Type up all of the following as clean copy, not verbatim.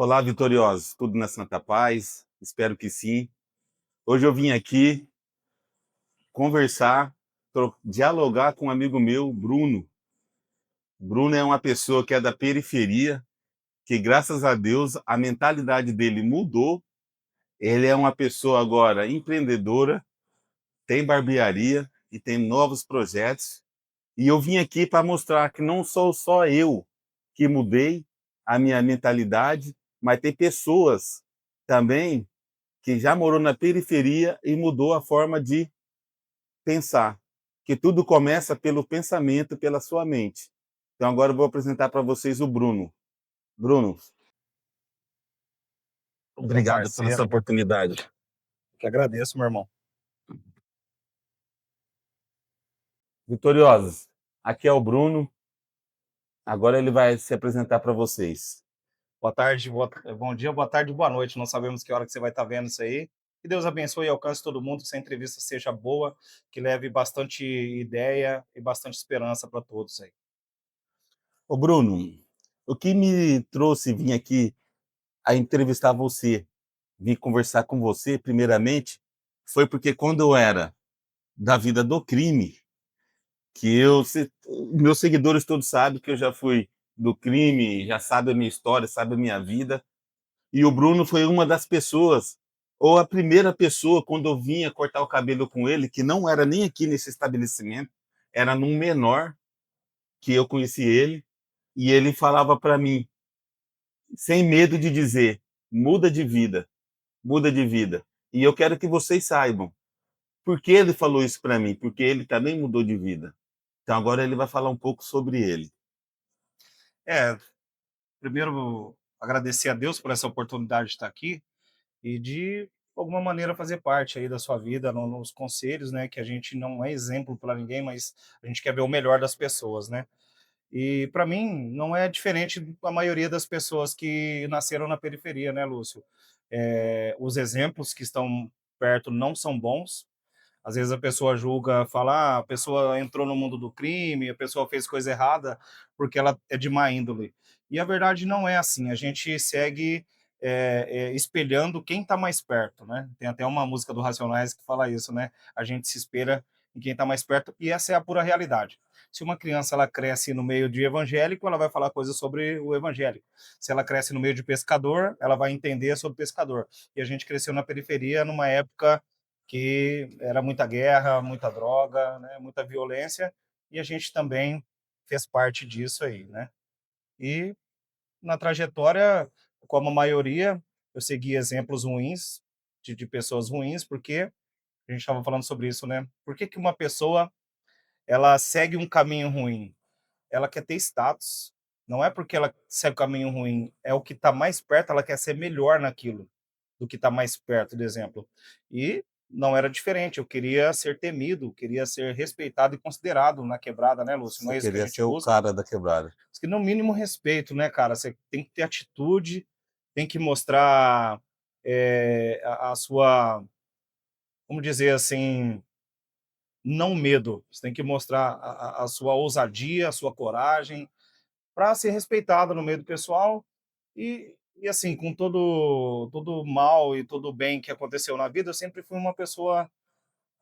Olá, vitoriosos, tudo na santa paz? Espero que sim. Hoje eu vim aqui conversar, dialogar com um amigo meu, Bruno. Bruno é uma pessoa que é da periferia, que graças a Deus a mentalidade dele mudou. Ele é uma pessoa agora empreendedora, tem barbearia e tem novos projetos. E eu vim aqui para mostrar que não sou só eu que mudei a minha mentalidade, mas tem pessoas também que já morou na periferia e mudou a forma de pensar, que tudo começa pelo pensamento, pela sua mente. Então agora eu vou apresentar para vocês o Bruno. Bruno, Meu obrigado pela parceiro, essa oportunidade. que agradeço, meu irmão. Vitoriosos, aqui é o Bruno. Agora ele vai se apresentar para vocês. Boa tarde, bom dia, boa tarde, boa noite. Não sabemos que hora que você vai estar vendo isso aí. Que Deus abençoe e alcance todo mundo, que essa entrevista seja boa, que leve bastante ideia e bastante esperança para todos aí. Ô Bruno, o que me trouxe vir aqui a entrevistar você, vir conversar com você, primeiramente, foi porque quando eu era da vida do crime, que meus seguidores todos sabem que eu já fui do crime, já sabe a minha história, sabe a minha vida. E o Bruno foi uma das pessoas, ou a primeira pessoa, quando eu vinha cortar o cabelo com ele, que não era nem aqui nesse estabelecimento, era num menor que eu conheci ele, e ele falava para mim, sem medo de dizer, muda de vida, muda de vida. E eu quero que vocês saibam, por que ele falou isso para mim? Porque ele também mudou de vida. Então agora ele vai falar um pouco sobre ele. É, primeiro agradecer a Deus por essa oportunidade de estar aqui e de alguma maneira fazer parte aí da sua vida, nos conselhos, né, que a gente não é exemplo para ninguém, mas a gente quer ver o melhor das pessoas, né? E para mim não é diferente da maioria das pessoas que nasceram na periferia, né, Lúcio? Os exemplos que estão perto não são bons. Às vezes a pessoa julga, fala, a pessoa entrou no mundo do crime, a pessoa fez coisa errada porque ela é de má índole. E a verdade não é assim. A gente segue espelhando quem está mais perto, né? Tem até uma música do Racionais que fala isso, né? A gente se espelha em quem está mais perto e essa é a pura realidade. Se uma criança ela cresce no meio de evangélico, ela vai falar coisas sobre o evangélico. Se ela cresce no meio de pescador, ela vai entender sobre pescador. E a gente cresceu na periferia numa época que era muita guerra, muita droga, né, muita violência, e a gente também fez parte disso aí, né? E na trajetória, como a maioria, eu segui exemplos ruins de pessoas ruins, porque a gente estava falando sobre isso, né? Por que que uma pessoa ela segue um caminho ruim? Ela quer ter status. Não é porque ela segue o caminho ruim, é o que está mais perto, ela quer ser melhor naquilo do que está mais perto, do exemplo. E não era diferente, eu queria ser temido, queria ser respeitado e considerado na quebrada, né, Lúcio? Não Você é isso que a queria gente ser o busca? cara da quebrada. Mas que no mínimo respeito, né, cara? Você tem que ter atitude, tem que mostrar a sua, vamos dizer assim, não medo. Você tem que mostrar a sua ousadia, a sua coragem, para ser respeitado no meio do pessoal e assim, com todo o mal e todo o bem que aconteceu na vida, eu sempre fui uma pessoa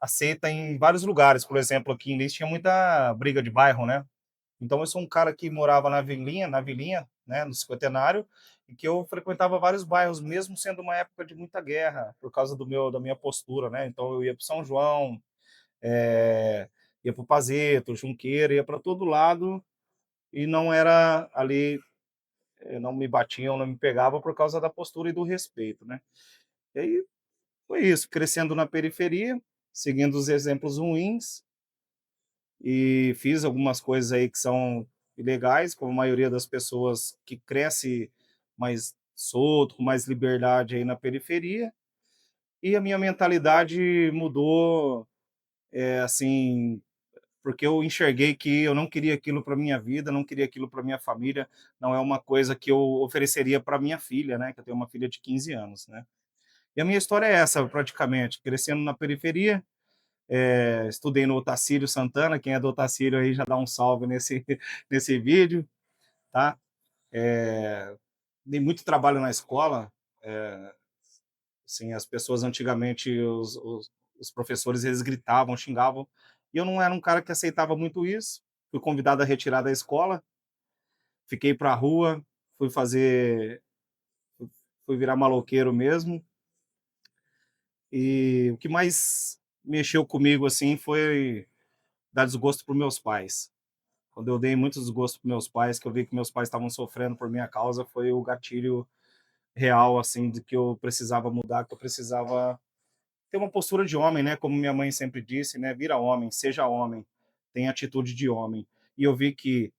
aceita em vários lugares. Por exemplo, aqui em Lis tinha muita briga de bairro, né? Então eu sou um cara que morava na vilinha, né, no cinquentenário, e que eu frequentava vários bairros, mesmo sendo uma época de muita guerra, por causa da minha postura, né? Então eu ia para São João, ia para o Pazeto, Junqueira, ia para todo lado e não era ali, não me batiam, não me pegavam por causa da postura e do respeito, né? E aí foi isso, crescendo na periferia, seguindo os exemplos ruins, e fiz algumas coisas aí que são ilegais, como a maioria das pessoas que cresce mais solto, com mais liberdade aí na periferia, e a minha mentalidade mudou, assim, porque eu enxerguei que eu não queria aquilo para minha vida, não queria aquilo para minha família, não é uma coisa que eu ofereceria para minha filha, né, que eu tenho uma filha de 15 anos, né. E a minha história é essa, praticamente, crescendo na periferia, estudei no Otacílio Santana, quem é do Otacílio aí já dá um salve nesse, nesse vídeo, tá? dei muito trabalho na escola, assim, as pessoas antigamente, os professores, eles gritavam, xingavam, e eu não era um cara que aceitava muito isso. Fui convidado a retirar da escola, fiquei para a rua, fui fazer fui virar maloqueiro mesmo, e o que mais mexeu comigo, assim, foi dar desgosto para os meus pais. Quando eu dei muito desgosto para meus pais, que eu vi que meus pais estavam sofrendo por minha causa, foi o gatilho real, assim, de que eu precisava mudar, que eu precisava ter uma postura de homem, né, como minha mãe sempre disse, né, vira homem, seja homem, tenha atitude de homem. E eu vi que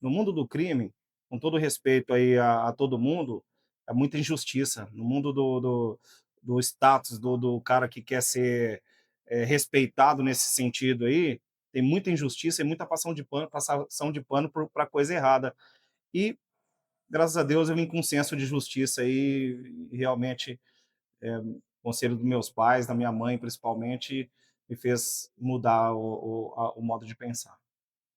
no mundo do crime, com todo respeito aí a todo mundo, é muita injustiça. No mundo do status, do cara que quer ser respeitado nesse sentido aí, tem muita injustiça e muita passação de pano para coisa errada. E, graças a Deus, eu vim com um senso de justiça aí, e realmente, o conselho dos meus pais, da minha mãe principalmente, me fez mudar o modo de pensar.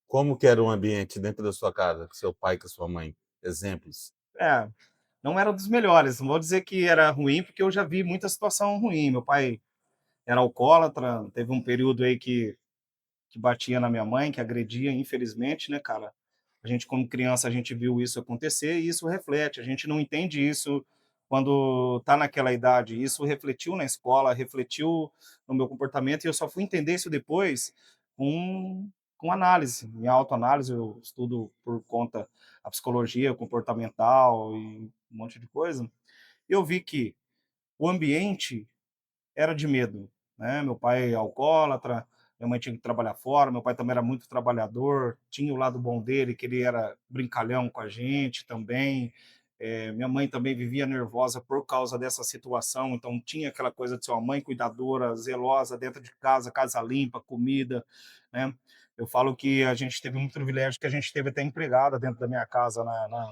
Como que era o ambiente dentro da sua casa, com seu pai, com sua mãe? Exemplos. É, não era dos melhores, não vou dizer que era ruim, porque eu já vi muita situação ruim. Meu pai era alcoólatra, teve um período aí que batia na minha mãe, que agredia, infelizmente, né, cara? A gente, como criança, a gente viu isso acontecer e isso reflete. A gente não entende isso quando tá naquela idade. Isso refletiu na escola, refletiu no meu comportamento e eu só fui entender isso depois com análise, minha autoanálise. Eu estudo por conta a psicologia comportamental e um monte de coisa. Eu vi que o ambiente era de medo, né. Meu pai é alcoólatra, minha mãe tinha que trabalhar fora, meu pai também era muito trabalhador, tinha o lado bom dele, que ele era brincalhão com a gente também. Minha mãe também vivia nervosa por causa dessa situação, então tinha aquela coisa de ser uma mãe cuidadora, zelosa dentro de casa, casa limpa, comida, né. Eu falo que a gente teve muito privilégio, que a gente teve até empregada dentro da minha casa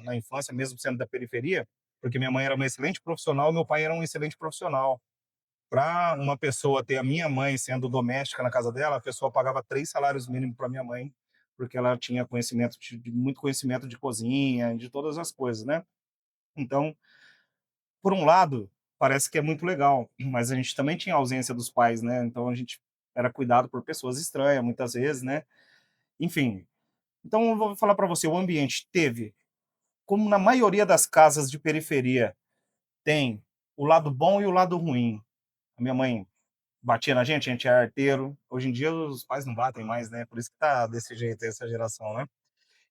na infância, mesmo sendo da periferia, porque minha mãe era uma excelente profissional e meu pai era um excelente profissional. Para uma pessoa ter a minha mãe sendo doméstica na casa dela, a pessoa pagava 3 salários mínimos para minha mãe, porque ela tinha conhecimento muito conhecimento de cozinha, de todas as coisas, né. Então, por um lado, parece que é muito legal, mas a gente também tinha a ausência dos pais, né, então a gente era cuidado por pessoas estranhas, muitas vezes, né. Enfim, então eu vou falar para você, o ambiente teve, como na maioria das casas de periferia, tem o lado bom e o lado ruim. A minha mãe batia na gente, a gente é arteiro. Hoje em dia os pais não batem mais, né, por isso que tá desse jeito essa geração, né.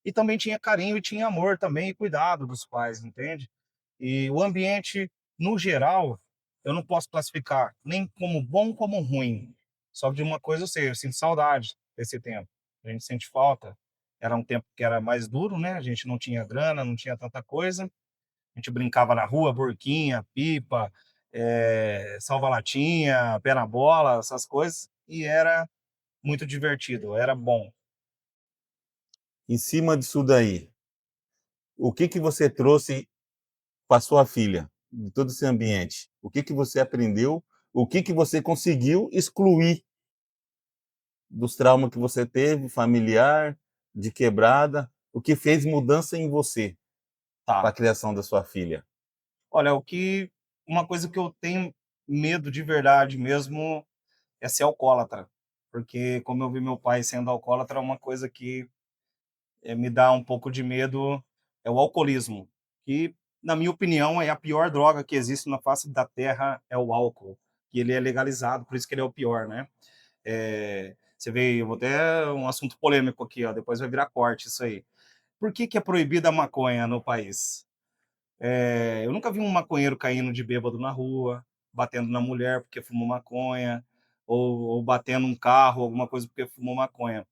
E também tinha carinho e tinha amor também e cuidado dos pais, entende. E o ambiente, no geral, eu não posso classificar nem como bom como ruim. Só de uma coisa eu sinto saudade desse tempo. A gente sente falta. Era um tempo que era mais duro, né, a gente não tinha grana, não tinha tanta coisa, a gente brincava na rua, burquinha, pipa, salva-latinha, pé na bola, essas coisas, e era muito divertido, era bom. Em cima disso daí, o que que você trouxe para sua filha, de todo esse ambiente? O que que você aprendeu? O que que você conseguiu excluir dos traumas que você teve, familiar, de quebrada? O que fez mudança em você para Tá. a criação da sua filha? Olha, uma coisa que eu tenho medo de verdade mesmo é ser alcoólatra, porque como eu vi meu pai sendo alcoólatra, uma coisa que, me dá um pouco de medo é o alcoolismo, que, na minha opinião, é a pior droga que existe na face da terra, é o álcool, e ele é legalizado, por isso que ele é o pior, né. Você vê, eu vou até um assunto polêmico aqui, ó, depois vai virar corte isso aí. Por que que é proibida a maconha no país? Eu nunca vi um maconheiro caindo de bêbado na rua, batendo na mulher porque fumou maconha, ou batendo um carro, alguma coisa porque fumou maconha.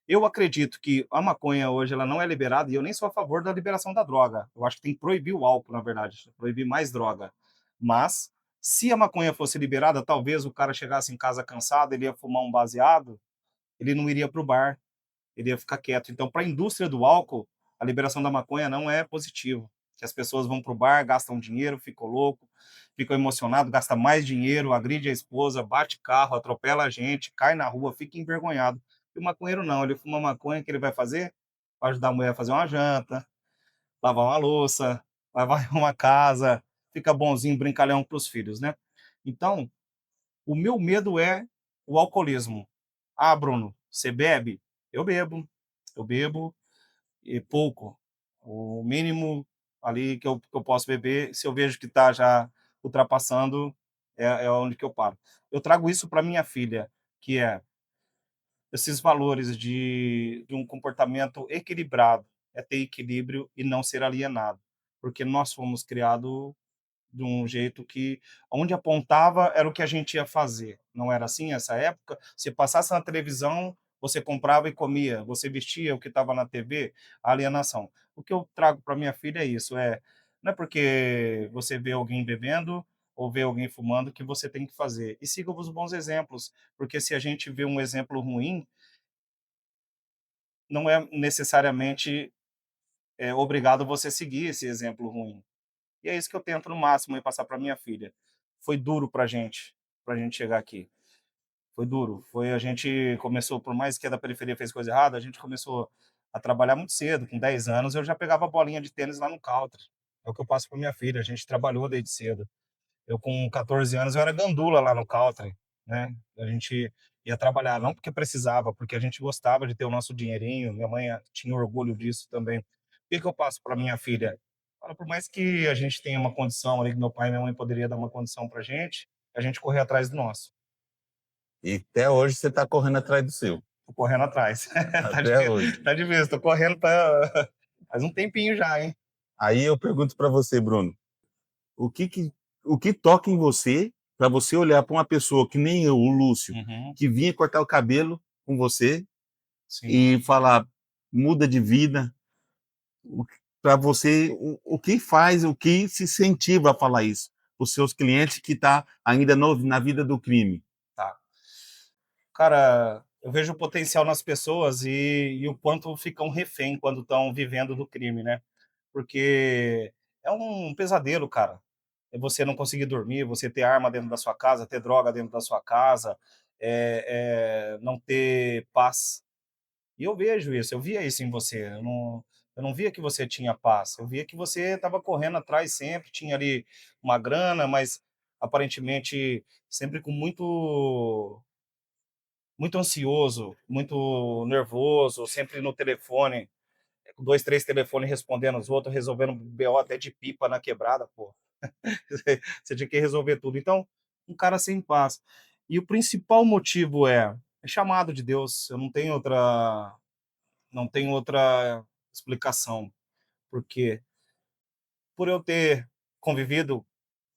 Eu acredito que a maconha hoje ela não é liberada e eu nem sou a favor da liberação da droga. Eu acho que tem que proibir o álcool, na verdade, proibir mais droga. Mas, se a maconha fosse liberada, talvez o cara chegasse em casa cansado, ele ia fumar um baseado, ele não iria para o bar, ele ia ficar quieto. Então, para a indústria do álcool, a liberação da maconha não é positivo. Que as pessoas vão para o bar, gastam dinheiro, ficam louco, ficam emocionados, gastam mais dinheiro, agride a esposa, bate carro, atropela a gente, cai na rua, fica envergonhado. E o maconheiro não, ele fuma maconha, o que ele vai fazer? Vai ajudar a mulher a fazer uma janta, lavar uma louça, vai arrumar casa, fica bonzinho, brincalhão para os filhos, né. Então, o meu medo é o alcoolismo. "Ah, Bruno, você bebe?" Eu bebo e pouco. O mínimo ali que eu posso beber, se eu vejo que está já ultrapassando, é onde que eu paro. Eu trago isso para minha filha, que é esses valores de um comportamento equilibrado, é ter equilíbrio e não ser alienado, porque nós fomos criados de um jeito que onde apontava era o que a gente ia fazer. Não era assim essa época? Se passasse na televisão, você comprava e comia, você vestia o que estava na TV, alienação. O que eu trago para minha filha é isso, não é porque você vê alguém bebendo ou vê alguém fumando que você tem que fazer. E siga os bons exemplos, porque se a gente vê um exemplo ruim, não é necessariamente obrigado você seguir esse exemplo ruim. E é isso que eu tento no máximo aí passar para minha filha. Foi duro pra gente chegar aqui. Foi duro. Foi a gente começou, por mais que a da periferia fez coisa errada, a gente começou a trabalhar muito cedo. Com 10 anos eu já pegava a bolinha de tênis lá no country. É o que eu passo para minha filha. A gente trabalhou desde cedo. Eu com 14 anos eu era gandula lá no country, né? A gente ia trabalhar não porque precisava, porque a gente gostava de ter o nosso dinheirinho. Minha mãe tinha orgulho disso também. O que que eu passo para minha filha? Fala, por mais que a gente tenha uma condição ali, que meu pai e minha mãe poderia dar uma condição pra gente, a gente correr atrás do nosso. E até hoje você está correndo atrás do seu. Tô correndo atrás. Tá Até hoje. difícil, tá difícil. Tô correndo faz um tempinho já, hein? Aí eu pergunto para você, Bruno, o que que o que toca em você para você olhar para uma pessoa que nem eu, o Lúcio, Uhum, que vinha cortar o cabelo com você sim. e falar: "Muda de vida", para você, o que faz, o que se incentiva a falar isso? Os seus clientes que tá ainda na vida do crime. Tá. Cara, eu vejo o potencial nas pessoas e o quanto ficam refém quando estão vivendo do crime, né? Porque é um pesadelo, cara. É você não conseguir dormir, você ter arma dentro da sua casa, ter droga dentro da sua casa, não ter paz. E eu vejo isso, eu via isso em você. Eu não via que você tinha paz. Eu via que você estava correndo atrás sempre, tinha ali uma grana, mas aparentemente sempre com muito ansioso, muito nervoso, sempre no telefone, com 2, 3 telefones respondendo os outros, resolvendo BO até de pipa na quebrada, pô. Você tinha que resolver tudo. Então, um cara sem paz. E o principal motivo é chamado de Deus. Eu não tenho outra explicação. Porque por eu ter convivido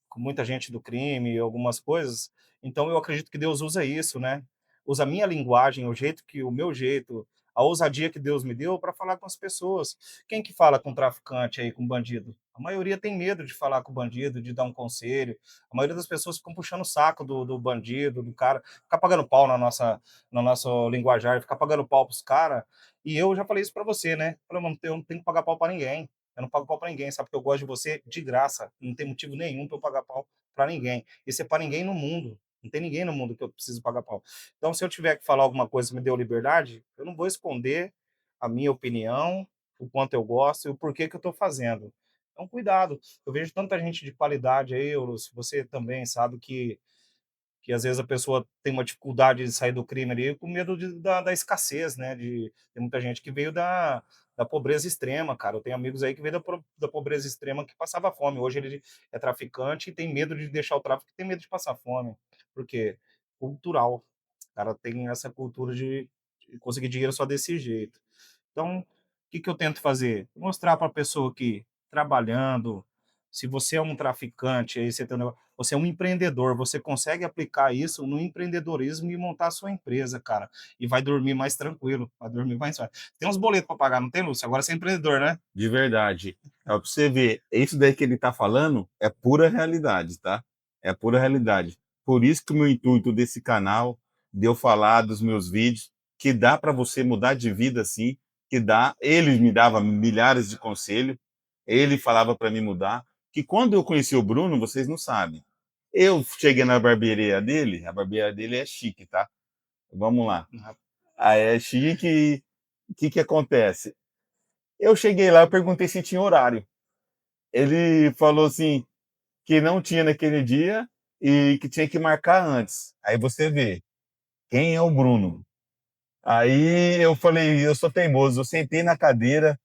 com muita gente do crime e algumas coisas, então eu acredito que Deus usa isso, né? Usa a minha linguagem, o meu jeito, a ousadia que Deus me deu para falar com as pessoas. Quem que fala com traficante aí, com bandido? A maioria tem medo de falar com o bandido, de dar um conselho. A maioria das pessoas ficam puxando o saco do bandido, do cara, ficar pagando pau na nossa linguajar, ficar pagando pau pros caras. E eu já falei isso para você, né? Falei, mano, eu não tenho que pagar pau para ninguém. Eu não pago pau pra ninguém, sabe? Porque eu gosto de você de graça. Não tem motivo nenhum pra eu pagar pau pra ninguém. Isso é pra ninguém no mundo. Não tem ninguém no mundo que eu preciso pagar pau. Então, se eu tiver que falar alguma coisa que me deu liberdade, eu não vou esconder a minha opinião, o quanto eu gosto e o porquê que eu tô fazendo. Então, cuidado. Eu vejo tanta gente de qualidade aí, Lúcio, você também sabe que às vezes a pessoa tem uma dificuldade de sair do crime ali com medo da escassez, né? Tem muita gente que veio da pobreza extrema, cara. Eu tenho amigos aí que veio da pobreza extrema que passava fome. Hoje ele é traficante e tem medo de deixar o tráfico, tem medo de passar fome. Por quê? Cultural. O cara tem essa cultura de conseguir dinheiro só desse jeito. Então, o que, que eu tento fazer? Mostrar para a pessoa que trabalhando, se você é um traficante, aí você, tem um você é um empreendedor, você consegue aplicar isso no empreendedorismo e montar a sua empresa, cara. E vai dormir mais tranquilo, vai dormir mais fácil. Tem uns boletos para pagar, não tem, Lúcio? Agora você é empreendedor, né? De verdade. É pra você ver, isso daí que ele tá falando é pura realidade, tá? É pura realidade. Por isso que o meu intuito desse canal, de eu falar dos meus vídeos, que dá para você mudar de vida sim, que dá. Ele me dava milhares de conselhos, ele falava para mim mudar. Que quando eu conheci o Bruno, vocês não sabem. Eu cheguei na barbearia dele, a barbearia dele é chique, tá? Vamos lá. Aí é chique e o que que acontece? Eu cheguei lá, eu perguntei se tinha horário. Ele falou assim que não tinha naquele dia e que tinha que marcar antes. Aí você vê, quem é o Bruno? Aí eu falei, eu sou teimoso, eu sentei na cadeira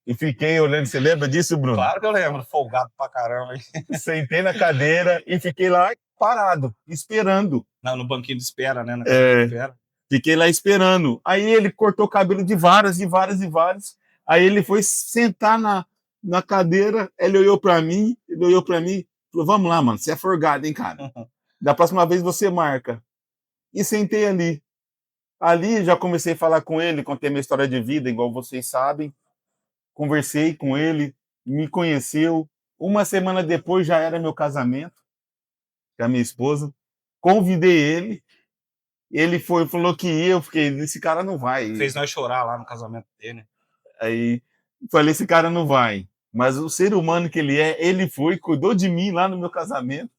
e fiquei olhando. Você lembra disso, Bruno? Claro que eu lembro, folgado pra caramba, hein? Sentei na cadeira e fiquei lá parado, esperando. Não, no banquinho de espera, né? Na cadeira de É, espera. fiquei lá esperando. Aí ele cortou o cabelo de várias e várias e várias. Aí ele foi sentar na cadeira, ele olhou para mim, falou, vamos lá, mano, você é forgado, hein, cara? Da próxima vez você marca. E sentei ali. Ali já comecei a falar com ele, contei minha história de vida, igual vocês sabem. Conversei com ele, me conheceu. Uma semana depois já era meu casamento com a minha esposa. Convidei ele, ele foi, falou que ia, eu fiquei, esse cara não vai. Fez nós chorar lá no casamento dele. Aí falei, esse cara não vai. Mas o ser humano que ele é, ele foi, cuidou de mim lá no meu casamento,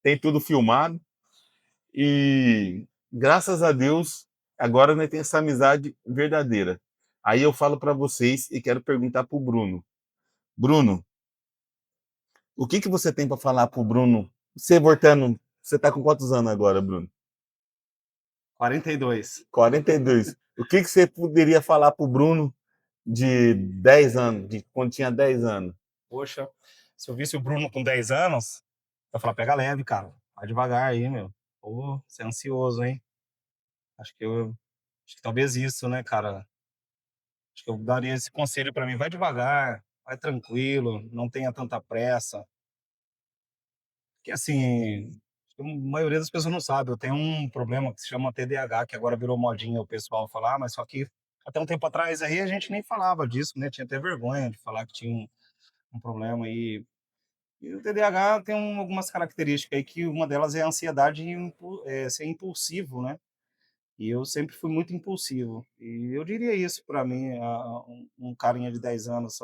tem tudo filmado. E graças a Deus, agora nós temos essa amizade verdadeira. Aí eu falo para vocês e quero perguntar para o Bruno. Bruno, o que, que você tem para falar para o Bruno? Você voltando, você está com quantos anos agora, Bruno? 42. 42. O que, que você poderia falar para o Bruno de 10 anos, de quando tinha 10 anos? Poxa, se eu visse o Bruno com 10 anos, eu ia falar, pega leve, cara. Vai devagar aí, meu. Pô, você é ansioso, hein? Acho que eu. Acho que talvez isso, né, cara? Acho que eu daria esse conselho pra mim. Vai devagar, vai tranquilo, não tenha tanta pressa. Porque assim, acho que a maioria das pessoas não sabe. Eu tenho um problema que se chama TDAH, que agora virou modinha o pessoal falar, mas só que até um tempo atrás aí a gente nem falava disso, né? Tinha até vergonha de falar que tinha um problema aí. E o TDAH tem algumas características aí, que uma delas é a ansiedade e ser impulsivo, né? E eu sempre fui muito impulsivo. E eu diria isso para mim, um carinha de 10 anos,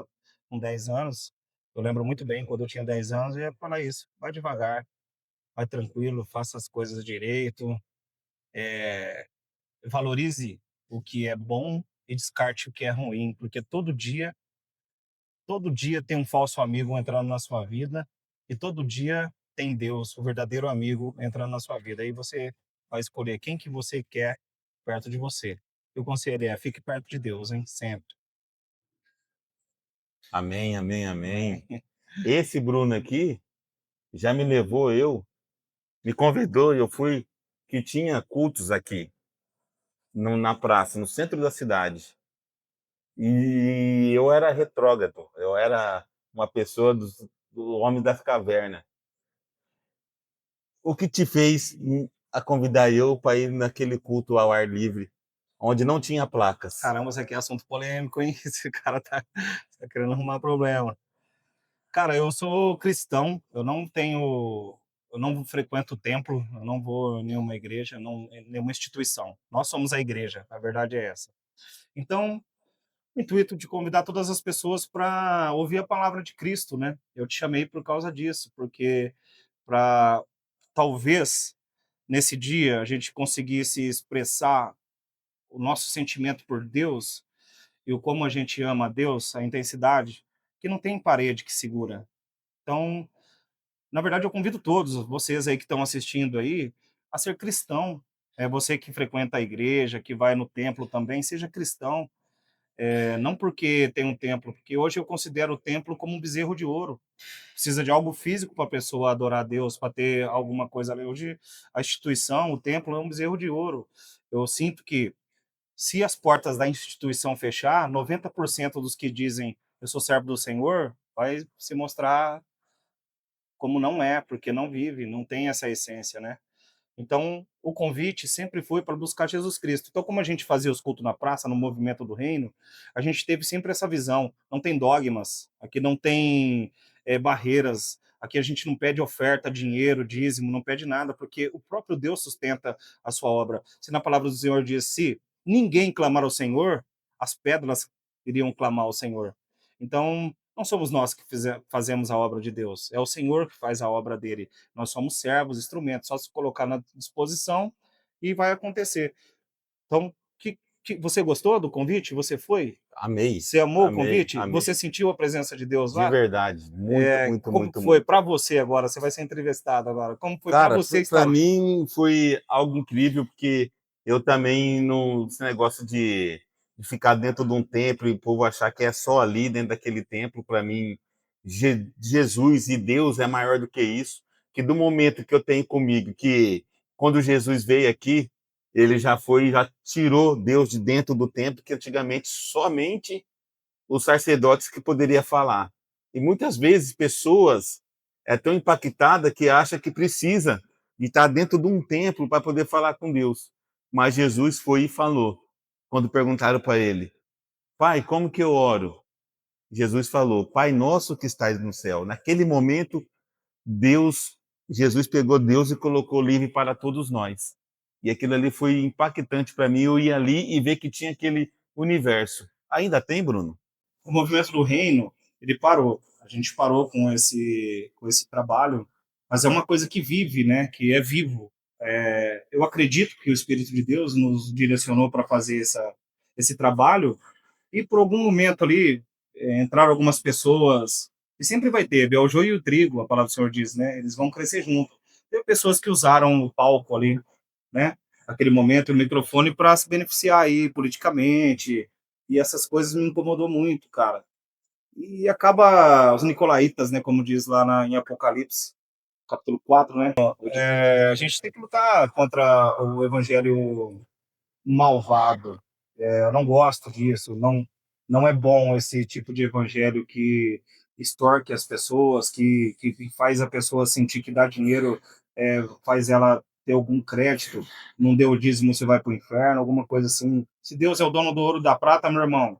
com 10 anos, eu lembro muito bem, quando eu tinha 10 anos, eu ia falar isso: vai devagar, vai tranquilo, faça as coisas direito, valorize o que é bom e descarte o que é ruim, porque todo dia tem um falso amigo entrando na sua vida e todo dia tem Deus, o verdadeiro amigo, entrando na sua vida. Aí você vai escolher quem que você quer perto de você. E o conselho é: fique perto de Deus, hein? Sempre. Amém, amém, amém. Esse Bruno aqui já me levou, me convidou, e eu fui, que tinha cultos aqui na praça, no centro da cidade. E eu era retrógrado, eu era uma pessoa do homem das cavernas. O que te fez a convidar eu para ir naquele culto ao ar livre, onde não tinha placas? Caramba, isso aqui é assunto polêmico, hein? Esse cara tá querendo arrumar problema. Cara, eu sou cristão, eu não frequento o templo, eu não vou em nenhuma igreja, não, em nenhuma instituição. Nós somos a igreja, a verdade é essa. Então, o intuito de convidar todas as pessoas para ouvir a palavra de Cristo, né? Eu te chamei por causa disso, porque para talvez nesse dia a gente conseguisse expressar o nosso sentimento por Deus e o como a gente ama a Deus, a intensidade, que não tem parede que segura. Então, na verdade, eu convido todos vocês aí que estão assistindo aí a ser cristão. É você que frequenta a igreja, que vai no templo também, seja cristão. Não porque tem um templo, porque hoje eu considero o templo como um bezerro de ouro. Precisa de algo físico para a pessoa adorar a Deus, para ter alguma coisa ali. Hoje a instituição, o templo é um bezerro de ouro. Eu sinto que se as portas da instituição fechar, 90% dos que dizem eu sou servo do Senhor vai se mostrar como não é, porque não vive, não tem essa essência, né? Então, o convite sempre foi para buscar Jesus Cristo. Então, como a gente fazia os cultos na praça, no movimento do reino, a gente teve sempre essa visão. Não tem dogmas, aqui não tem barreiras, aqui a gente não pede oferta, dinheiro, dízimo, não pede nada, porque o próprio Deus sustenta a sua obra. Se na palavra do Senhor diz: se ninguém clamar ao Senhor, as pedras iriam clamar ao Senhor. Então, não somos nós que fazemos a obra de Deus, é o Senhor que faz a obra dele. Nós somos servos, instrumentos, só se colocar na disposição e vai acontecer. Então, você gostou do convite? Você foi? Amei, Você amou o amei, convite? amei. Você sentiu a presença de Deus De lá? verdade, muito, muito, Como muito, que foi muito. para você agora? Você vai ser entrevistado agora. Como foi para Cara, você estar para lá? mim foi algo incrível, porque eu também não esse negócio de ficar dentro de um templo e o povo achar que é só ali dentro daquele templo, para mim, Jesus e Deus é maior do que isso, que do momento que eu tenho comigo que quando Jesus veio aqui, ele já tirou Deus de dentro do templo, que antigamente somente os sacerdotes que poderia falar. E muitas vezes pessoas tão impactada que acha que precisa de estar dentro de um templo para poder falar com Deus. Mas Jesus foi e falou. Quando perguntaram para ele, Pai, como que eu oro? Jesus falou, Pai nosso que estás no céu. Naquele momento, Deus, Jesus pegou Deus e colocou livre para todos nós. E aquilo ali foi impactante para mim. Eu ir ali e ver que tinha aquele universo. Ainda tem, Bruno? O movimento do reino, ele parou. A gente parou com esse trabalho, mas é uma coisa que vive, né? Que é vivo. Eu acredito que o Espírito de Deus nos direcionou para fazer esse trabalho e por algum momento ali entraram algumas pessoas e sempre vai ter, é o joio e o trigo, a palavra do Senhor diz, né? Eles vão crescer junto. Teve pessoas que usaram o palco ali, né? Aquele momento, o microfone para se beneficiar aí politicamente e essas coisas me incomodou muito, cara. E acaba os nicolaítas, né, como diz lá em Apocalipse, capítulo 4, né? A gente tem que lutar contra o evangelho malvado. Eu não gosto disso, não é bom esse tipo de evangelho que extorque as pessoas, que faz a pessoa sentir que dá dinheiro, faz ela ter algum crédito, não deu o dízimo, você vai para o inferno, alguma coisa assim. Se Deus é o dono do ouro e da prata, meu irmão,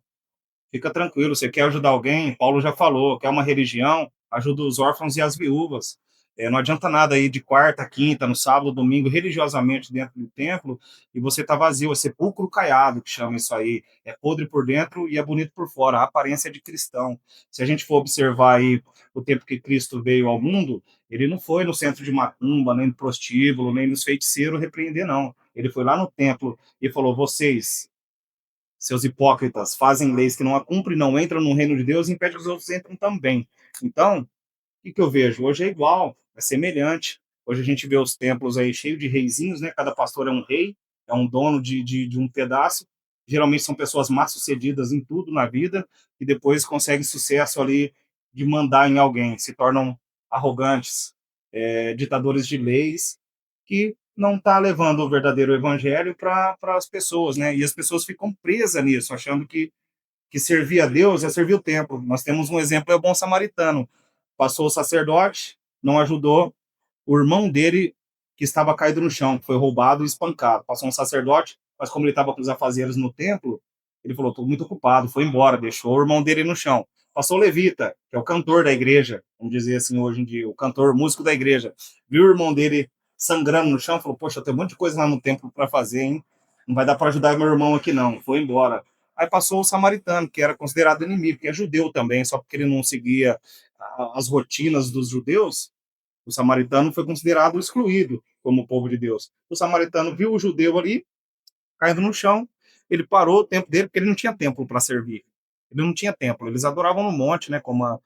fica tranquilo, você quer ajudar alguém? Paulo já falou, quer uma religião? Ajuda os órfãos e as viúvas. Não adianta nada ir de quarta, quinta, no sábado, domingo, religiosamente dentro do templo e você tá vazio, é sepulcro caiado, que chama isso aí. É podre por dentro e é bonito por fora, a aparência é de cristão. Se a gente for observar aí o tempo que Cristo veio ao mundo, ele não foi no centro de macumba, nem no prostíbulo, nem nos feiticeiros repreender, não. Ele foi lá no templo e falou, vocês seus hipócritas, fazem leis que não a cumprem, não entram no reino de Deus e impede que os outros entrem também. Então, o que eu vejo? Hoje é igual, é semelhante. Hoje a gente vê os templos aí cheios de reizinhos, né? Cada pastor é um rei, é um dono de um pedaço. Geralmente são pessoas mal-sucedidas em tudo na vida e depois conseguem sucesso ali de mandar em alguém, se tornam arrogantes, ditadores de leis que não está levando o verdadeiro evangelho para as pessoas, né? E as pessoas ficam presas nisso, achando que servir a Deus é servir o templo. Nós temos um exemplo, é o bom samaritano. Passou o sacerdote, não ajudou o irmão dele que estava caído no chão, que foi roubado e espancado. Passou um sacerdote, mas como ele estava com os afazeres no templo, ele falou: estou muito ocupado, foi embora, deixou o irmão dele no chão. Passou o levita, que é o cantor da igreja, vamos dizer assim hoje em dia, o cantor, músico da igreja, viu o irmão dele sangrando no chão, falou: poxa, eu tenho um monte de coisa lá no templo para fazer, hein? Não vai dar para ajudar meu irmão aqui não, foi embora. Aí passou o samaritano, que era considerado inimigo, que é judeu também, só porque ele não seguia as rotinas dos judeus, o samaritano foi considerado excluído como povo de Deus. O samaritano viu o judeu ali caindo no chão, ele parou o tempo dele, porque ele não tinha templo para servir. Ele não tinha templo, eles adoravam no monte, né, como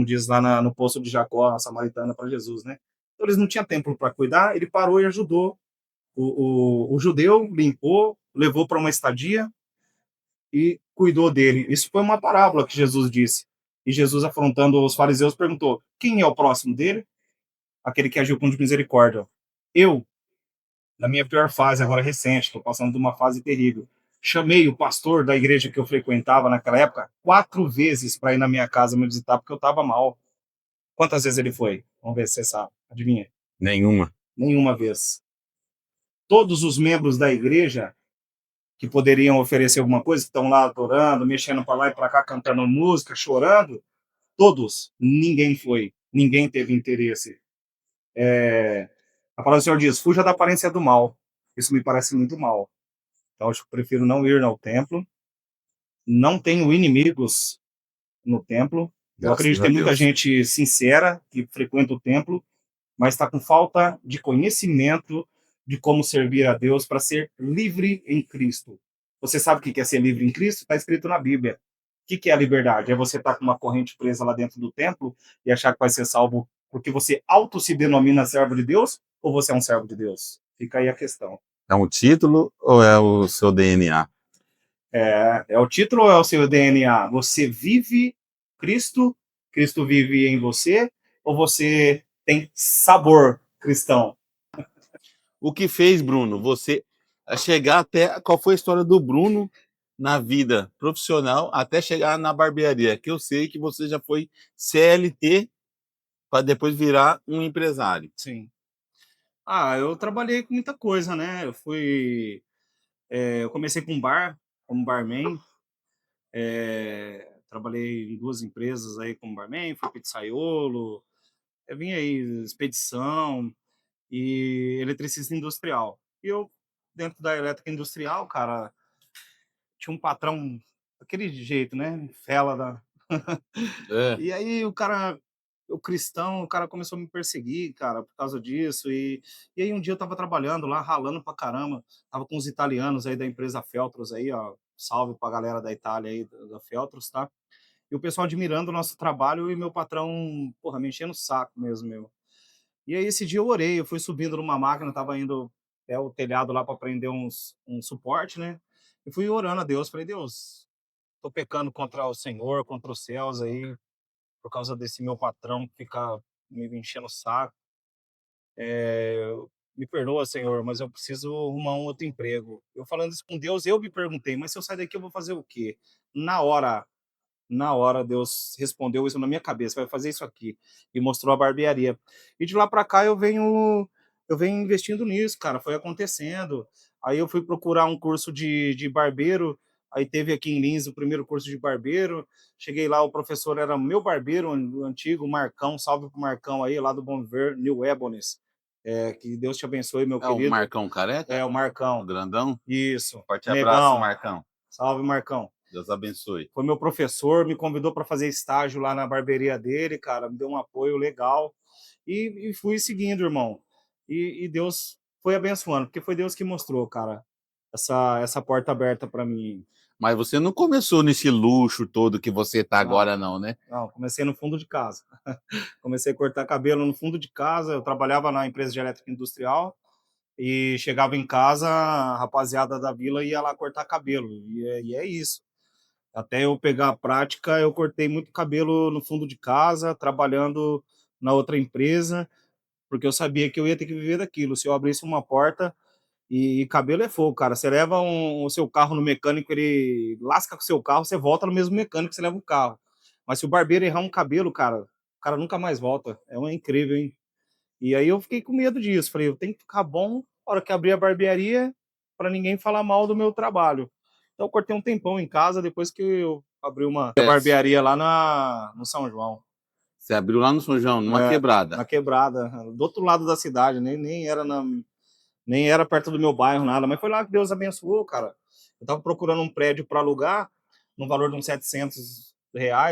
diz lá no poço de Jacó, a samaritana para Jesus, né? Então eles não tinham templo para cuidar, ele parou e ajudou. O judeu limpou, levou para uma estadia e cuidou dele. Isso foi uma parábola que Jesus disse. E Jesus, afrontando os fariseus, perguntou: quem é o próximo dele? Aquele que agiu com misericórdia. Eu, na minha pior fase, agora recente, estou passando de uma fase terrível. Chamei o pastor da igreja que eu frequentava naquela época 4 vezes para ir na minha casa me visitar, porque eu estava mal. Quantas vezes ele foi? Vamos ver se você sabe. Adivinha? Nenhuma. Nenhuma vez. Todos os membros da igreja que poderiam oferecer alguma coisa, que estão lá adorando, mexendo para lá e para cá, cantando música, chorando, todos, ninguém foi. Ninguém teve interesse. A palavra do Senhor diz: fuja da aparência do mal. Isso me parece muito mal. Então, eu prefiro não ir ao templo. Não tenho inimigos no templo. Eu acredito Graças que a tem muita Deus. gente sincera que frequenta o templo, mas está com falta de conhecimento de como servir a Deus para ser livre em Cristo. Você sabe o que é ser livre em Cristo? Está escrito na Bíblia. Que é a liberdade? É você estar com uma corrente presa lá dentro do templo e achar que vai ser salvo porque você auto se denomina servo de Deus ou você é um servo de Deus? Fica aí a questão. É um título ou é o seu DNA? É o título ou é o seu DNA? Você vive Cristo, Cristo vive em você, ou você tem sabor cristão? O que fez, Bruno, você chegar até. Qual foi a história do Bruno na vida profissional até chegar na barbearia? Que eu sei que você já foi CLT para depois virar um empresário. Sim. Ah, eu trabalhei com muita coisa, né? Eu comecei com bar, como barman. Trabalhei em duas empresas aí como barman, fui pizzaiolo, eu vim aí expedição e eletricista industrial. E eu, dentro da elétrica industrial, cara, tinha um patrão daquele jeito, né? Fela da. É. E aí o cristão, o cara começou a me perseguir, cara, por causa disso. E aí um dia eu tava trabalhando lá, ralando pra caramba, tava com os italianos aí da empresa Feltros aí, ó. Salve pra galera da Itália aí, da Feltros, tá? E o pessoal admirando o nosso trabalho e meu patrão, porra, me enchendo o saco mesmo, meu. E aí esse dia eu orei, eu fui subindo numa máquina, tava indo até o telhado lá para prender um suporte, né? E fui orando a Deus, falei, Deus, tô pecando contra o Senhor, contra os céus aí, por causa desse meu patrão que fica me enchendo o saco. Me perdoa, Senhor, mas eu preciso arrumar um outro emprego. Eu falando isso com Deus, eu me perguntei, mas se eu sair daqui eu vou fazer o quê? Na hora, na hora, Deus respondeu isso na minha cabeça, vai fazer isso aqui, e mostrou a barbearia. E de lá para cá eu venho investindo nisso, cara, foi acontecendo. Aí eu fui procurar um curso de barbeiro, aí teve aqui em Lins o primeiro curso de barbeiro. Cheguei lá, o professor era meu barbeiro o antigo, Marcão, salve pro Marcão aí, lá do Bom Ver, New Ebonis. Que Deus te abençoe, meu É o querido. Marcão Careca? É, o O Marcão. grandão? Isso. Forte abraço, Negão. Marcão. Salve, Marcão. Deus abençoe. Foi meu professor, me convidou para fazer estágio lá na barbearia dele, cara, me deu um apoio legal e fui seguindo, irmão. E Deus foi abençoando, porque foi Deus que mostrou, cara, essa porta aberta para mim. Mas você não começou nesse luxo todo que você tá Não, agora, não, né? não, comecei no fundo de casa. Comecei a cortar cabelo no fundo de casa. Eu trabalhava na empresa de elétrica industrial e chegava em casa, a rapaziada da vila ia lá cortar cabelo. E é isso. Até eu pegar a prática, eu cortei muito cabelo no fundo de casa, trabalhando na outra empresa, porque eu sabia que eu ia ter que viver daquilo. Se eu abrisse uma porta, e cabelo é fogo, cara. Você leva o seu carro no mecânico, ele lasca com o seu carro, você volta no mesmo mecânico que você leva o carro. Mas se o barbeiro errar um cabelo, cara, o cara nunca mais volta. É uma incrível, hein? E aí eu fiquei com medo disso. Falei, eu tenho que ficar bom na hora que abrir a barbearia para ninguém falar mal do meu trabalho. Então eu cortei um tempão em casa depois que eu abri uma barbearia lá no São João. Você abriu lá no São João, numa Na quebrada. quebrada, do outro lado da cidade, nem era perto do meu bairro, nada, mas foi lá que Deus abençoou, cara. Eu tava procurando um prédio para alugar, no valor de uns R$ 700.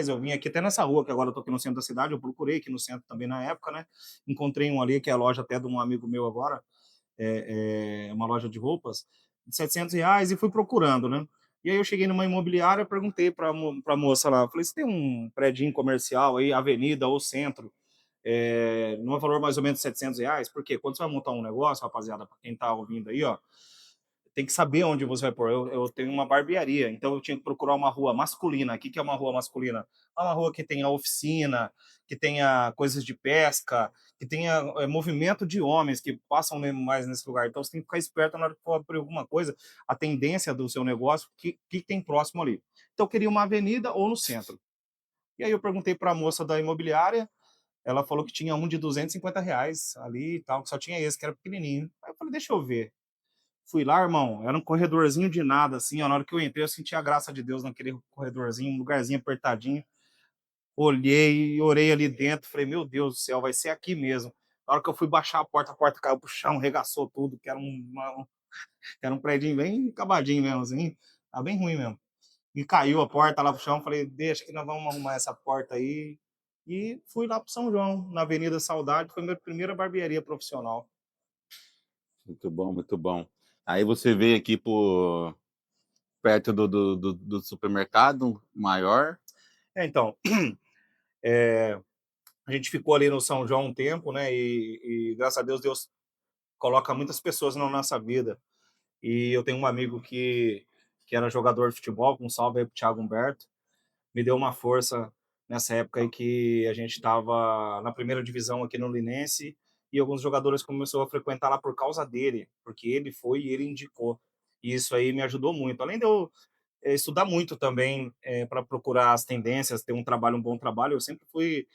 Eu vim aqui até nessa rua, que agora eu tô aqui no centro da cidade, eu procurei aqui no centro também na época, né? Encontrei um ali, que é a loja até de um amigo meu agora, uma loja de roupas, de R$ 700, e fui procurando, né? E aí eu cheguei numa imobiliária, perguntei pra moça lá, falei, você tem um prédio comercial aí, avenida ou centro, num valor mais ou menos R$ 700? Porque quando você vai montar um negócio, rapaziada, para quem tá ouvindo aí, ó, tem que saber onde você vai pôr. Eu tenho uma barbearia, então eu tinha que procurar uma rua masculina. O que é uma rua masculina? É uma rua que tenha oficina, que tenha coisas de pesca, que tenha movimento de homens que passam mais nesse lugar. Então você tem que ficar esperto na hora que for abrir alguma coisa, a tendência do seu negócio, que tem próximo ali. Então eu queria uma avenida ou no centro. E aí eu perguntei para a moça da imobiliária, ela falou que tinha um de R$ 250 ali e tal, que só tinha esse, que era pequenininho. Aí eu falei, deixa eu ver. Fui lá, irmão, era um corredorzinho de nada, assim, ó, na hora que eu entrei, eu senti a graça de Deus naquele corredorzinho, um lugarzinho apertadinho. Olhei e orei ali dentro, falei, meu Deus do céu, vai ser aqui mesmo. Na hora que eu fui baixar a porta caiu pro chão, regaçou tudo, que era um prédio bem acabadinho mesmo, assim, tá bem ruim mesmo. E caiu a porta lá pro chão, falei, deixa que nós vamos arrumar essa porta aí. E fui lá pro São João, na Avenida Saudade, foi minha primeira barbearia profissional. Muito bom, muito bom. Aí você veio aqui perto do supermercado maior? É, então, eh, a gente ficou ali no São João um tempo, né, e graças a Deus, Deus coloca muitas pessoas na nossa vida. E eu tenho um amigo que era jogador de futebol, um salve aí para o Thiago Humberto, me deu uma força nessa época aí que a gente estava na primeira divisão aqui no Linense, e alguns jogadores começou a frequentar lá por causa dele, porque ele foi e ele indicou. E isso aí me ajudou muito. Além de eu estudar muito também, para procurar as tendências, ter um trabalho, um bom trabalho. Eu sempre fui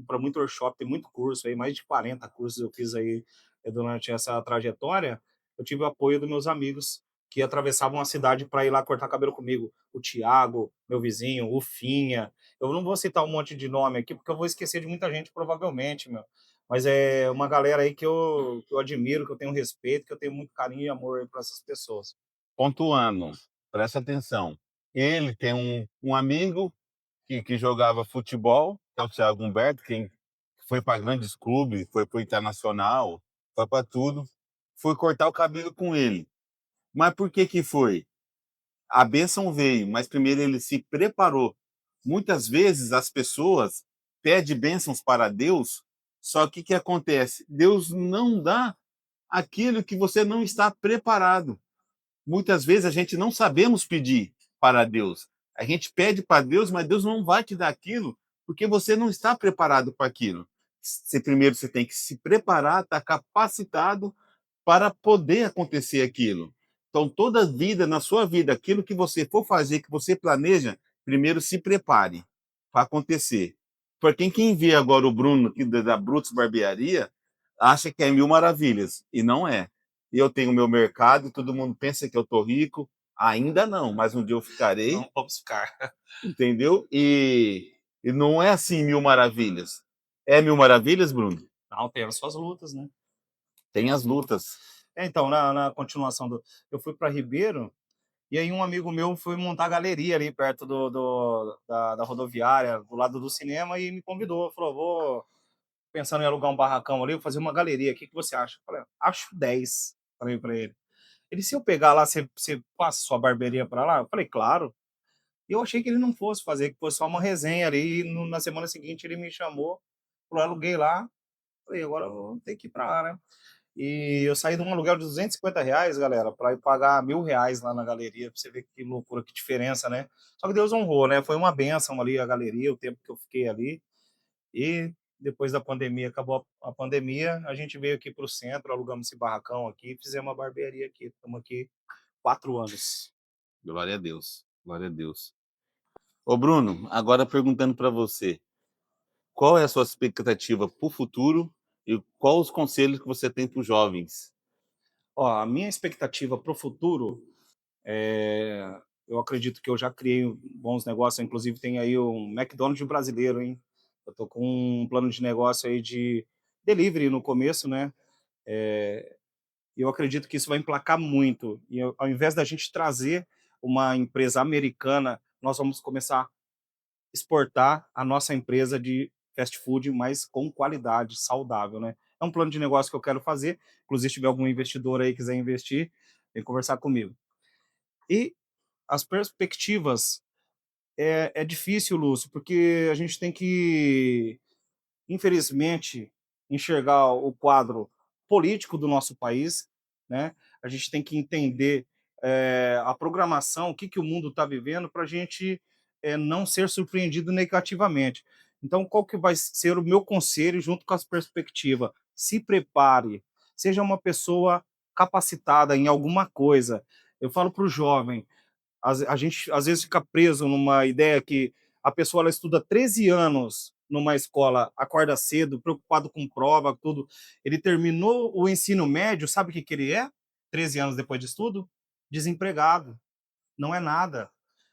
para muito workshop, tem muito curso aí, mais de 40 cursos eu fiz aí durante essa trajetória. Eu tive o apoio dos meus amigos que atravessavam a cidade para ir lá cortar cabelo comigo. O Tiago, meu vizinho, o Finha. Eu não vou citar um monte de nome aqui, porque eu vou esquecer de muita gente, provavelmente, meu. Mas é uma galera aí que eu admiro, que eu tenho respeito, que eu tenho muito carinho e amor para essas pessoas. Pontuando, presta atenção. Ele tem um amigo que jogava futebol, que é o Thiago Humberto, quem foi para grandes clubes, foi para o Internacional, foi para tudo. Foi cortar o cabelo com ele. Mas por que que foi? A bênção veio, mas primeiro ele se preparou. Muitas vezes as pessoas pedem bênçãos para Deus, só que o que acontece? Deus não dá aquilo que você não está preparado. Muitas vezes a gente não sabemos pedir para Deus. A gente pede para Deus, mas Deus não vai te dar aquilo porque você não está preparado para aquilo. Primeiro você tem que se preparar, estar capacitado para poder acontecer aquilo. Então, toda vida, na sua vida, aquilo que você for fazer, que você planeja, primeiro se prepare para acontecer. Para quem vê agora o Bruno aqui da Brutus Barbearia, acha que é mil maravilhas, e não é. E eu tenho meu mercado, todo mundo pensa que eu estou rico, ainda não, mas um dia eu ficarei, Não vamos ficar. entendeu? E não é assim mil maravilhas. É mil maravilhas, Bruno? Não, tem as suas lutas, né? Tem as lutas. Então, na continuação eu fui para Ribeiro, e aí um amigo meu foi montar galeria ali perto da rodoviária, do lado do cinema, e me convidou. Falou: vou pensando em alugar um barracão ali, vou fazer uma galeria. O que você acha? Eu falei: acho 10. Falei para ele. Ele, se eu pegar lá, você passa sua barbearia para lá? Eu falei: claro. E eu achei que ele não fosse fazer, que fosse só uma resenha ali. E na semana seguinte ele me chamou, falou: aluguei lá. Falei: agora eu vou ter que ir para lá, né? E eu saí de um aluguel de R$ 250, galera, para ir pagar R$ 1.000 lá na galeria, pra você ver que loucura, que diferença, né? Só que Deus honrou, né? Foi uma bênção ali a galeria, o tempo que eu fiquei ali. E depois da pandemia, acabou a pandemia, a gente veio aqui para o centro, alugamos esse barracão aqui, fizemos uma barbearia aqui. Estamos aqui 4 anos. Glória a Deus. Glória a Deus. Ô Bruno, agora perguntando para você, qual é a sua expectativa para o futuro e quais os conselhos que você tem para os jovens? Ó, a minha expectativa para o futuro, eu acredito que eu já criei bons negócios, inclusive tem aí um McDonald's brasileiro, hein? Eu tô com um plano de negócio aí de delivery no começo, né? E eu acredito que isso vai emplacar muito. E ao invés da gente trazer uma empresa americana, nós vamos começar a exportar a nossa empresa de fast food, mas com qualidade, saudável, né? É um plano de negócio que eu quero fazer. Inclusive, se tiver algum investidor aí que quiser investir, vem conversar comigo. E as perspectivas é difícil, Lúcio, porque a gente tem que, infelizmente, enxergar o quadro político do nosso país, né? A gente tem que entender a programação, o que, que o mundo está vivendo, para a gente não ser surpreendido negativamente. Então, qual que vai ser o meu conselho junto com as perspectivas? Se prepare, seja uma pessoa capacitada em alguma coisa. Eu falo para o jovem, a gente às vezes fica preso numa ideia que a pessoa ela estuda 13 anos numa escola, acorda cedo, preocupado com prova, tudo. Ele terminou o ensino médio, sabe o que, que ele é? 13 anos depois de estudo? Desempregado. Não é nada.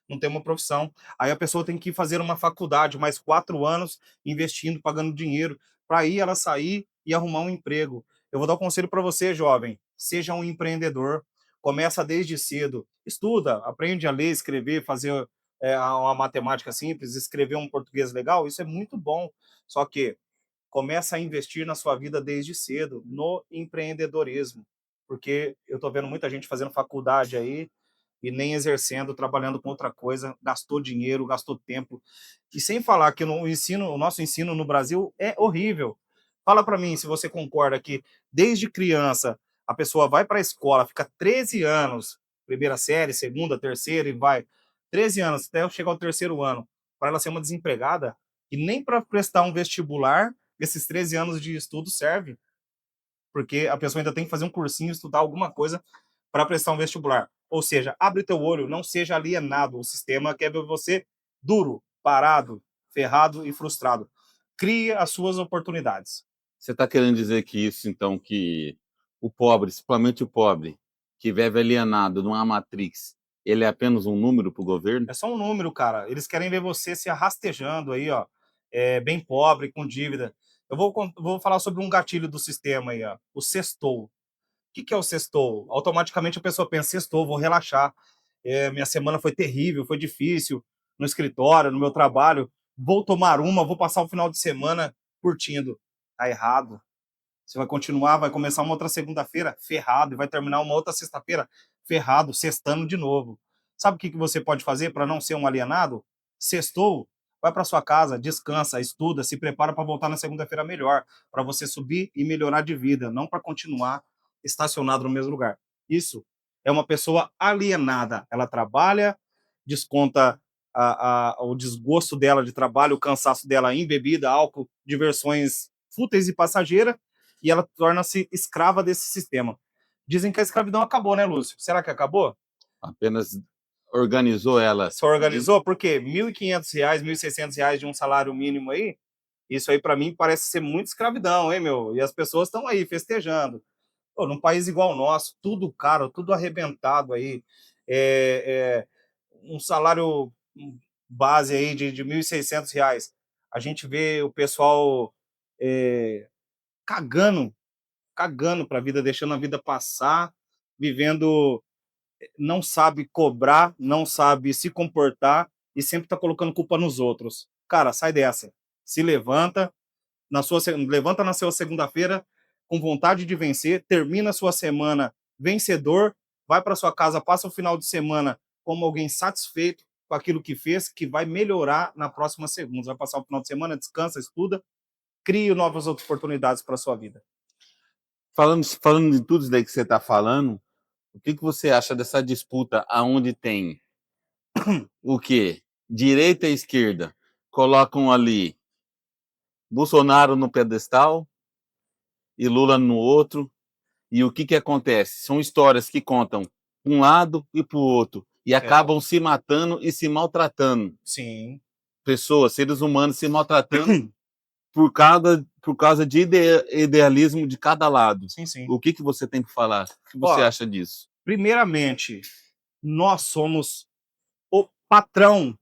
Não tem uma profissão. Aí a pessoa tem que fazer uma faculdade, mais 4 anos, investindo, pagando dinheiro, para aí ela sair e arrumar um emprego. Eu vou dar um conselho para você, jovem. Seja um empreendedor. Começa desde cedo. Estuda, aprende a ler, escrever, fazer uma matemática simples, escrever um português legal. Isso é muito bom. Só que começa a investir na sua vida desde cedo, no empreendedorismo. Porque eu estou vendo muita gente fazendo faculdade aí, e nem exercendo, trabalhando com outra coisa, gastou dinheiro, gastou tempo. E sem falar que o nosso ensino no Brasil é horrível. Fala para mim se você concorda que desde criança a pessoa vai para a escola, fica 13 anos, primeira série, segunda, terceira e vai 13 anos até chegar ao terceiro ano, para ela ser uma desempregada, e nem para prestar um vestibular, esses 13 anos de estudo serve, porque a pessoa ainda tem que fazer um cursinho, estudar alguma coisa para prestar um vestibular. Ou seja, abre teu olho, não seja alienado. O sistema quer ver você duro, parado, ferrado e frustrado. Crie as suas oportunidades. Você está querendo dizer que isso, então, que o pobre, principalmente o pobre, que vive alienado numa matrix, ele é apenas um número para o governo? É só um número, cara. Eles querem ver você se arrastejando aí, ó, bem pobre, com dívida. Vou falar sobre um gatilho do sistema aí, ó, o sextou. O que é o sextou? Automaticamente a pessoa pensa, sextou, vou relaxar. Minha semana foi terrível, foi difícil, no escritório, no meu trabalho. Vou tomar uma, vou passar o final de semana curtindo. Tá errado. Você vai continuar, vai começar uma outra segunda-feira ferrado e vai terminar uma outra sexta-feira ferrado, sextando de novo. Sabe o que você pode fazer para não ser um alienado? Sextou, vai para sua casa, descansa, estuda, se prepara para voltar na segunda-feira melhor, para você subir e melhorar de vida, não para continuar estacionado no mesmo lugar. Isso é uma pessoa alienada. Ela trabalha, desconta o desgosto dela de trabalho, o cansaço dela em bebida, álcool, diversões fúteis e passageiras, e ela torna-se escrava desse sistema. Dizem que a escravidão acabou, né, Lúcio? Será que acabou? Apenas organizou ela. Se organizou? Por quê? R$ 1.500, R$ 1.600 de um salário mínimo aí, isso aí para mim parece ser muito escravidão, hein, meu? E as pessoas estão aí festejando. Pô, num país igual ao nosso, tudo caro, tudo arrebentado aí, é, um salário base aí de R$ 1.600. A gente vê o pessoal é, cagando cagando para a vida, deixando a vida passar, vivendo, não sabe cobrar, não sabe se comportar e sempre está colocando culpa nos outros. Cara, sai dessa. Se levanta, levanta na sua segunda-feira com vontade de vencer, termina a sua semana vencedor, vai para sua casa, passa o final de semana como alguém satisfeito com aquilo que fez, que vai melhorar na próxima segunda. Vai passar o final de semana, descansa, estuda, crie novas oportunidades para sua vida. Falando de tudo isso daí que você está falando, o que você acha dessa disputa aonde tem o quê? Direita e esquerda colocam ali Bolsonaro no pedestal e Lula no outro. E o que acontece? São histórias que contam um lado e para o outro e É, acabam se matando e se maltratando. sim. Pessoas, seres humanos se maltratando por causa de idealismo de cada lado. Sim, sim. O que você tem para falar? O que você Ó, acha disso? primeiramente, nós somos o patrão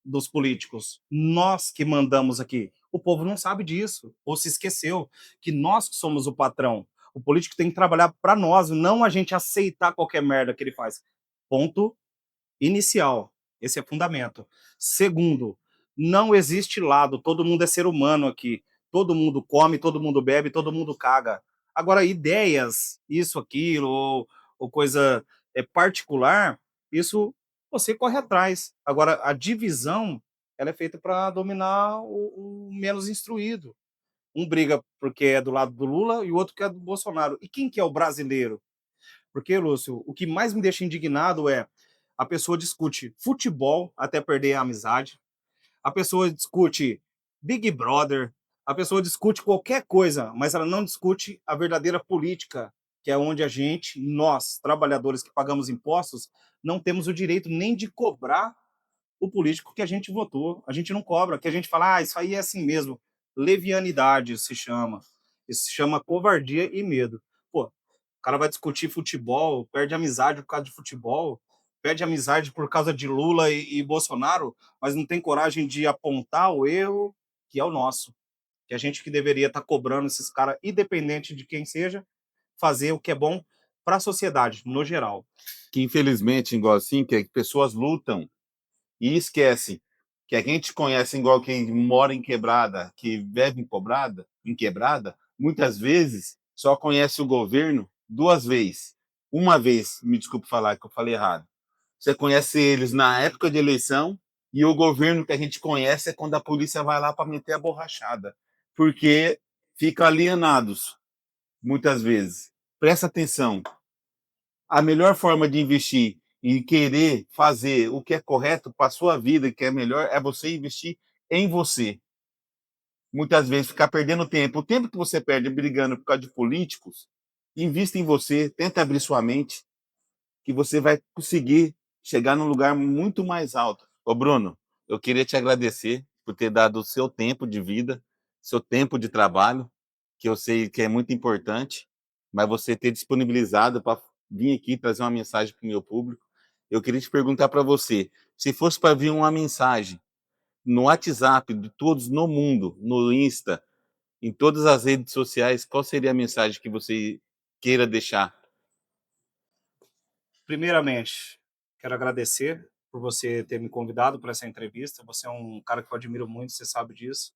dos políticos. Nós que mandamos aqui. O povo não sabe disso, ou se esqueceu que nós que somos o patrão. O político tem que trabalhar para nós, não a gente aceitar qualquer merda que ele faz. Ponto inicial. Esse é fundamento. Segundo, não existe lado, todo mundo é ser humano aqui. Todo mundo come, todo mundo bebe, todo mundo caga. Agora, ideias, isso, aquilo, ou coisa particular, isso você corre atrás. Agora, a divisão, ela é feita para dominar o menos instruído. Um briga porque é do lado do Lula e o outro que é do Bolsonaro. E quem que é o brasileiro? Porque, Lúcio, o que mais me deixa indignado é a pessoa discute futebol até perder a amizade, a pessoa discute Big Brother, a pessoa discute qualquer coisa, mas ela não discute a verdadeira política, que é onde a gente, nós, trabalhadores que pagamos impostos, não temos o direito nem de cobrar o político que a gente votou. A gente não cobra, que a gente fala, isso aí é assim mesmo. Levianidade se chama. Isso se chama covardia e medo. Pô, o cara vai discutir futebol, perde amizade por causa de futebol, perde amizade por causa de Lula e Bolsonaro, mas não tem coragem de apontar o erro que é o nosso. Que a gente que deveria estar cobrando esses caras, independente de quem seja, fazer o que é bom para a sociedade, no geral. Que infelizmente, igual assim, que pessoas lutam e esquecem que a gente conhece igual quem mora em quebrada, que vive em quebrada, muitas vezes só conhece o governo duas vezes. Uma vez, me desculpe falar que eu falei errado. Você conhece eles na época de eleição e o governo que a gente conhece é quando a polícia vai lá para meter a borrachada, porque fica alienados muitas vezes. Presta atenção. A melhor forma de investir e querer fazer o que é correto para a sua vida, que é melhor, é você investir em você. Muitas vezes ficar perdendo tempo. O tempo que você perde brigando por causa de políticos, invista em você, tenta abrir sua mente, que você vai conseguir chegar num lugar muito mais alto. Ô Bruno, eu queria te agradecer por ter dado o seu tempo de vida, seu tempo de trabalho, que eu sei que é muito importante, mas você ter disponibilizado para vir aqui trazer uma mensagem para o meu público. Eu queria te perguntar para você, se fosse para vir uma mensagem no WhatsApp de todos no mundo, no Insta, em todas as redes sociais, qual seria a mensagem que você queira deixar? Primeiramente, quero agradecer por você ter me convidado para essa entrevista. Você é um cara que eu admiro muito, você sabe disso.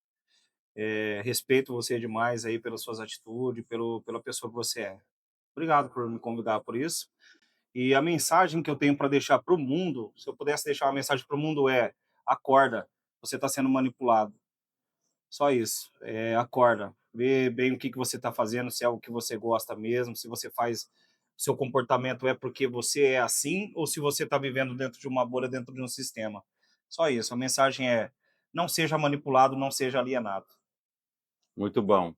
Respeito você demais aí pelas suas atitudes, pela pessoa que você é. Obrigado por me convidar por isso. E a mensagem que eu tenho para deixar para o mundo, se eu pudesse deixar uma mensagem para o mundo é: acorda, você está sendo manipulado. Só isso. Acorda, vê bem o que que você está fazendo, se é algo que você gosta mesmo, se você faz, seu comportamento é porque você é assim ou se você está vivendo dentro de uma bolha, dentro de um sistema. Só isso. A mensagem é: não seja manipulado, não seja alienado. Muito bom.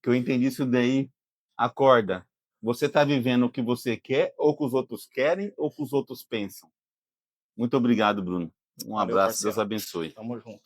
Que eu entendi isso daí, acorda. Você está vivendo o que você quer, ou que os outros querem, ou que os outros pensam. Muito obrigado, Bruno. Um Valeu, abraço, Deus parceiro. abençoe. Tamo junto.